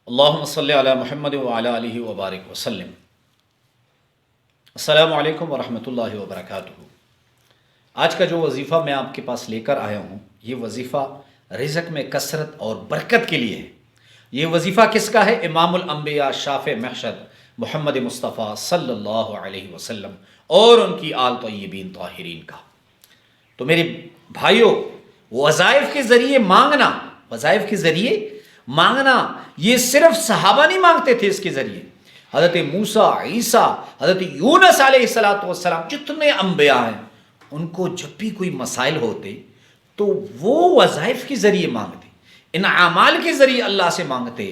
اللہم صلی علی محمد وعلی آلہ وبارک وسلم۔ السلام علیکم ورحمۃ اللہ وبرکاتہ۔ آج کا جو وظیفہ میں آپ کے پاس لے کر آیا ہوں، یہ وظیفہ رزق میں کثرت اور برکت کے لیے ہے۔ یہ وظیفہ کس کا ہے؟ امام الانبیاء شافع محشر محمد مصطفیٰ صلی اللہ علیہ وسلم اور ان کی آل طیبین طاہرین کا۔ تو میرے بھائیوں، وظائف کے ذریعے مانگنا، وظائف کے ذریعے مانگنا، یہ صرف صحابہ نہیں مانگتے تھے، اس کے ذریعے حضرت موسیٰ، عیسیٰ، حضرت یونس علیہ السلام، جتنے انبیاء ہیں، ان کو جب بھی کوئی مسائل ہوتے تو وہ وظائف کے ذریعے مانگتے، ان اعمال کے ذریعے اللہ سے مانگتے۔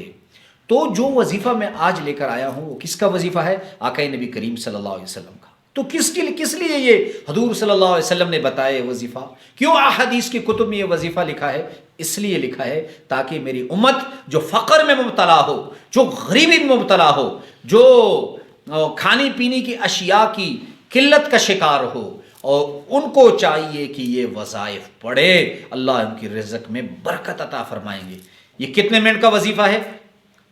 تو جو وظیفہ میں آج لے کر آیا ہوں وہ کس کا وظیفہ ہے؟ آقا نبی کریم صلی اللہ علیہ وسلم کا۔ تو کس لیے یہ حضور صلی اللہ علیہ وسلم نے بتایا یہ وظیفہ؟ کیوں احادیث کی کتب میں یہ وظیفہ لکھا ہے؟ اس لیے لکھا ہے تاکہ میری امت جو فقر میں مبتلا ہو، جو غریبی میں مبتلا ہو، جو کھانے پینے کی اشیاء کی قلت کا شکار ہو، اور ان کو چاہیے کہ یہ وظائف پڑھے، اللہ ان کی رزق میں برکت عطا فرمائیں گے۔ یہ کتنے منٹ کا وظیفہ ہے؟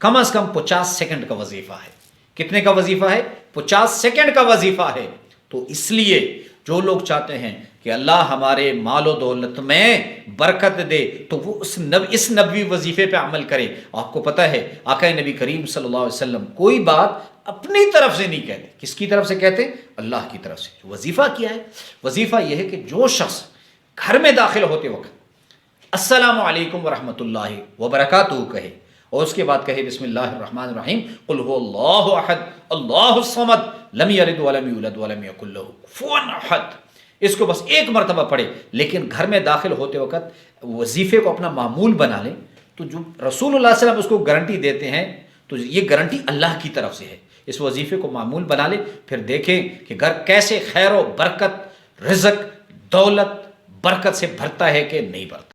کم از کم 50 سیکنڈ کا وظیفہ ہے۔ کتنے کا وظیفہ ہے؟ 50 سیکنڈ کا وظیفہ ہے۔ تو اس لیے جو لوگ چاہتے ہیں کہ اللہ ہمارے مال و دولت میں برکت دے تو وہ اس نبوی وظیفے پہ عمل کرے۔ آپ کو پتہ ہے آقا نبی کریم صلی اللہ علیہ وسلم کوئی بات اپنی طرف سے نہیں کہتے۔ کس کی طرف سے کہتے؟ اللہ کی طرف سے۔ وظیفہ کیا ہے؟ وظیفہ یہ ہے کہ جو شخص گھر میں داخل ہوتے وقت السلام علیکم ورحمۃ اللہ وبرکاتہ کہے، اور اس کے بعد کہے بسم اللہ الرحمن الرحیم، قل هو اللہ احد اللہ الصمد لم یلد ولم یولد ولم یکن له کفوا احد۔ اس کو بس ایک مرتبہ پڑھے، لیکن گھر میں داخل ہوتے وقت وظیفے کو اپنا معمول بنا لیں تو جو رسول اللہ صلی اللہ علیہ وسلم اس کو گارنٹی دیتے ہیں، تو یہ گارنٹی اللہ کی طرف سے ہے۔ اس وظیفے کو معمول بنا لیں، پھر دیکھیں کہ گھر کیسے خیر و برکت، رزق، دولت، برکت سے بھرتا ہے کہ نہیں بھرتا۔